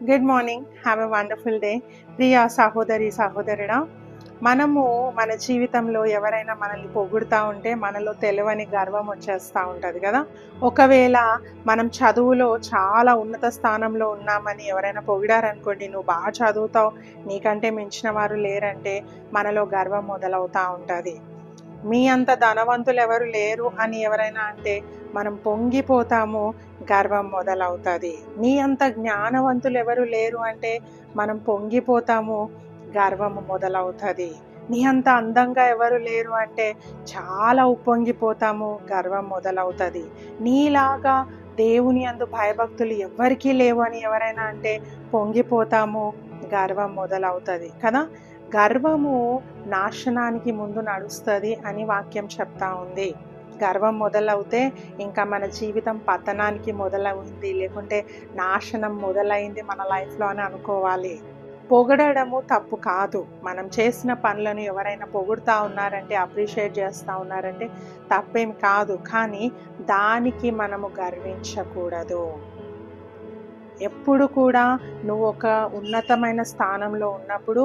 Good morning. Have a wonderful day. ప్రియ సహోదరి సహోదరుడా, మనము మన జీవితంలో ఎవరైనా మనల్ని పొగుడుతూ ఉంటే మనలో తెలియని గర్వం వచ్చేస్తూ ఉంటుంది కదా. ఒకవేళ మనం చదువులో చాలా ఉన్నత స్థానంలో ఉన్నామని ఎవరైనా పొగిడారనుకోండి, నువ్వు బాగా చదువుతావు, నీకంటే మించిన వారు లేరంటే మనలో గర్వం మొదలవుతూ ఉంటుంది. మీ అంత ధనవంతులు ఎవరు లేరు అని ఎవరైనా అంటే మనం పొంగిపోతాము, గర్వం మొదలవుతుంది. నీ అంత జ్ఞానవంతులు ఎవరు లేరు అంటే మనం పొంగిపోతాము, గర్వము మొదలవుతుంది. నీ అంత అందంగా ఎవరు లేరు అంటే చాలా ఉప్పొంగిపోతాము, గర్వం మొదలవుతుంది. నీలాగా దేవుని యందు భయభక్తులు ఎవరికీ లేవు అని ఎవరైనా అంటే పొంగిపోతాము, గర్వం మొదలవుతుంది కదా. గర్వము నాశనానికి ముందు నడుస్తుంది అని వాక్యం చెప్తా ఉంది. గర్వం మొదలవుతే ఇంకా మన జీవితం పతనానికి మొదలైంది, లేకుంటే నాశనం మొదలైంది మన లైఫ్లో అని అనుకోవాలి. పొగడము తప్పు కాదు. మనం చేసిన పనులను ఎవరైనా పొగుడుతూ ఉన్నారంటే, అప్రిషియేట్ చేస్తూ ఉన్నారంటే తప్పేమి కాదు. కానీ దానికి మనము గర్వించకూడదు. ఎప్పుడు కూడా నువ్వు ఒక ఉన్నతమైన స్థానంలో ఉన్నప్పుడు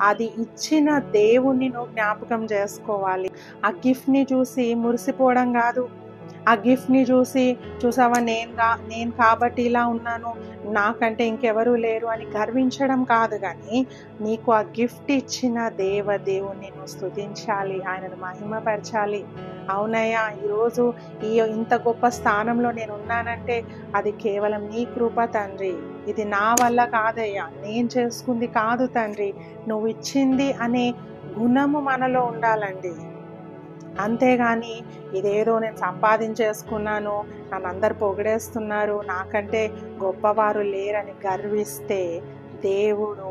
అది ఇచ్చిన దేవుణ్ణి నువ్వు జ్ఞాపకం చేసుకోవాలి. ఆ గిఫ్ట్ని చూసి మురిసిపోవడం కాదు. ఆ గిఫ్ట్ని చూసావా, నేను కాబట్టి ఇలా ఉన్నాను, నాకంటే ఇంకెవరూ లేరు అని గర్వించడం కాదు. కానీ నీకు ఆ గిఫ్ట్ ఇచ్చిన దేవుణ్ణి నువ్వు స్తుతించాలి, ఆయనను మహిమపరచాలి. అవునయ్యా, ఈరోజు ఇంత గొప్ప స్థానంలో నేను ఉన్నానంటే అది కేవలం నీ కృప తండ్రి. ఇది నా వల్ల కాదయ్యా, నేను చేసుకుంది కాదు తండ్రి, నువ్వు ఇచ్చింది అనే గుణము మనలో ఉండాలండి. అంతేగాని ఇదేదో నేను సంపాదించేసుకున్నాను, నన్ను అందరు పొగిడేస్తున్నారు, నాకంటే గొప్పవారు లేరని గర్విస్తే దేవుడు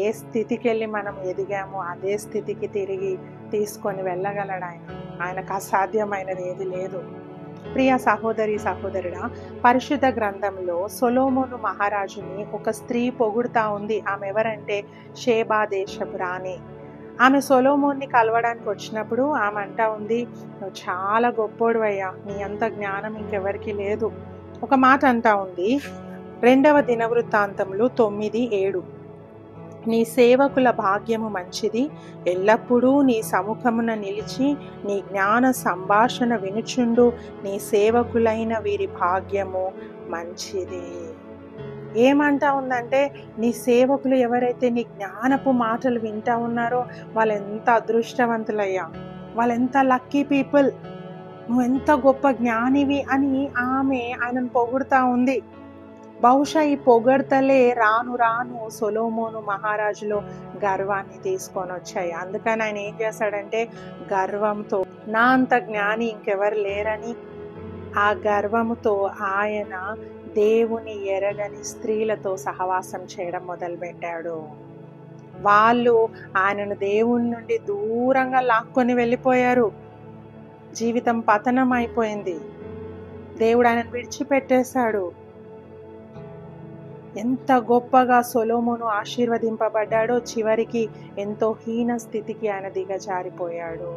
ఏ స్థితికి వెళ్ళి మనం ఎదిగామో అదే స్థితికి తిరిగి తీసుకొని వెళ్ళగలడు. ఆయనకు అసాధ్యమైనది ఏది లేదు. ప్రియ సహోదరి సహోదరుడా, పరిశుద్ధ గ్రంథంలో సొలొమోను మహారాజుని ఒక స్త్రీ పొగుడుతా ఉంది. ఆమె ఎవరంటే షేబా దేశపు రాణి. ఆమె సొలొమోన్ని కలవడానికి వచ్చినప్పుడు ఆమె అంటా ఉంది, నువ్వు చాలా గొప్పోడువయ్యా, నీ అంత జ్ఞానం ఇంకెవరికి లేదు. ఒక మాట అంటా ఉంది, 2వ దినవృత్తాంతములు 9:7, నీ సేవకుల భాగ్యము మంచిది, ఎల్లప్పుడూ నీ సముఖమున నిలిచి నీ జ్ఞాన సంభాషణ వినుచుండు, నీ సేవకులైన వీరి భాగ్యము మంచిది. ఏమంటా ఉందంటే, నీ సేవకులు ఎవరైతే నీ జ్ఞానపు మాటలు వింటా ఉన్నారో వాళ్ళు ఎంత అదృష్టవంతులయ్యా, వాళ్ళు ఎంత లక్కీ పీపుల్, నువ్వు ఎంత గొప్ప జ్ఞానివి అని ఆమె ఆయనను పొగుడుతూ ఉంది. బహుశా ఈ పొగడ్తలే రాను రాను సొలొమోను మహారాజులో గర్వాన్ని తీసుకొని వచ్చాయి. అందుకని ఆయన ఏం చేశాడంటే, గర్వంతో నా అంత జ్ఞాని ఇంకెవరు లేరని ఆ గర్వముతో ఆయన దేవుని ఎరగని స్త్రీలతో సహవాసం చేయడం మొదలుపెట్టాడు. వాళ్ళు ఆయనను దేవుని నుండి దూరంగా లాక్కొని వెళ్ళిపోయారు. జీవితం పతనం అయిపోయింది. దేవుడు ఆయనను విడిచిపెట్టేశాడు. ఎంత గొప్పగా సొలొమోను ఆశీర్వదింపబడ్డాడో చివరికి ఎంతో హీన స్థితికి ఆయన దిగజారిపోయాడు.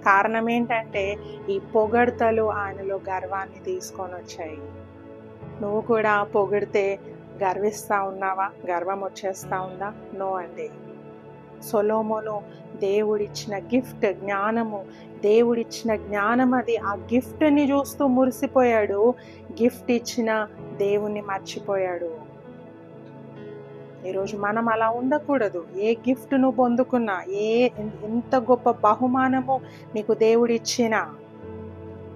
కారణం ఏంటంటే, ఈ పొగడ్తలు ఆయనలో గర్వాన్ని తీసుకొని వచ్చాయి. నువ్వు కూడా పొగిడితే గర్విస్తూ ఉన్నావా? గర్వం వచ్చేస్తూ ఉందా? నో అండి. సొలొమోను దేవుడిచ్చిన గిఫ్ట్ జ్ఞానము, దేవుడిచ్చిన జ్ఞానం అది. ఆ గిఫ్ట్ని చూస్తూ మురిసిపోయాడు, గిఫ్ట్ ఇచ్చిన దేవుణ్ణి మర్చిపోయాడు. ఈరోజు మనం అలా ఉండకూడదు. ఏ గిఫ్ట్ నువ్వు పొందుకున్నా, ఎంత గొప్ప బహుమానము నీకు దేవుడిచ్చినా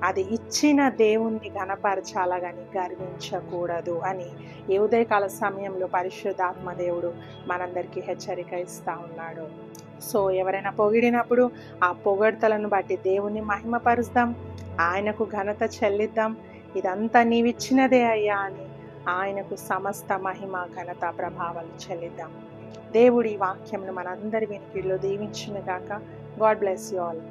అది ఇచ్చిన దేవుణ్ణి ఘనపరచాలా కానీ గర్వించకూడదు అని ఈ ఉదయకాల సమయంలో పరిశుద్ధాత్మ దేవుడు మనందరికీ హెచ్చరిక ఇస్తూ ఉన్నాడు. సో ఎవరైనా పొగిడినప్పుడు ఆ పొగడ్తలను బట్టి దేవుణ్ణి మహిమపరుస్తాం, ఆయనకు ఘనత చెల్లిద్దాం. ఇదంతా నీవిచ్చినదే అయ్యా అని ఆయనకు సమస్త మహిమ ఘనత ప్రభావాలు చెల్లిద్దాం. దేవుడి వాక్యంను మనందరి వినికిడిలో దీవించును గాక. God bless you all.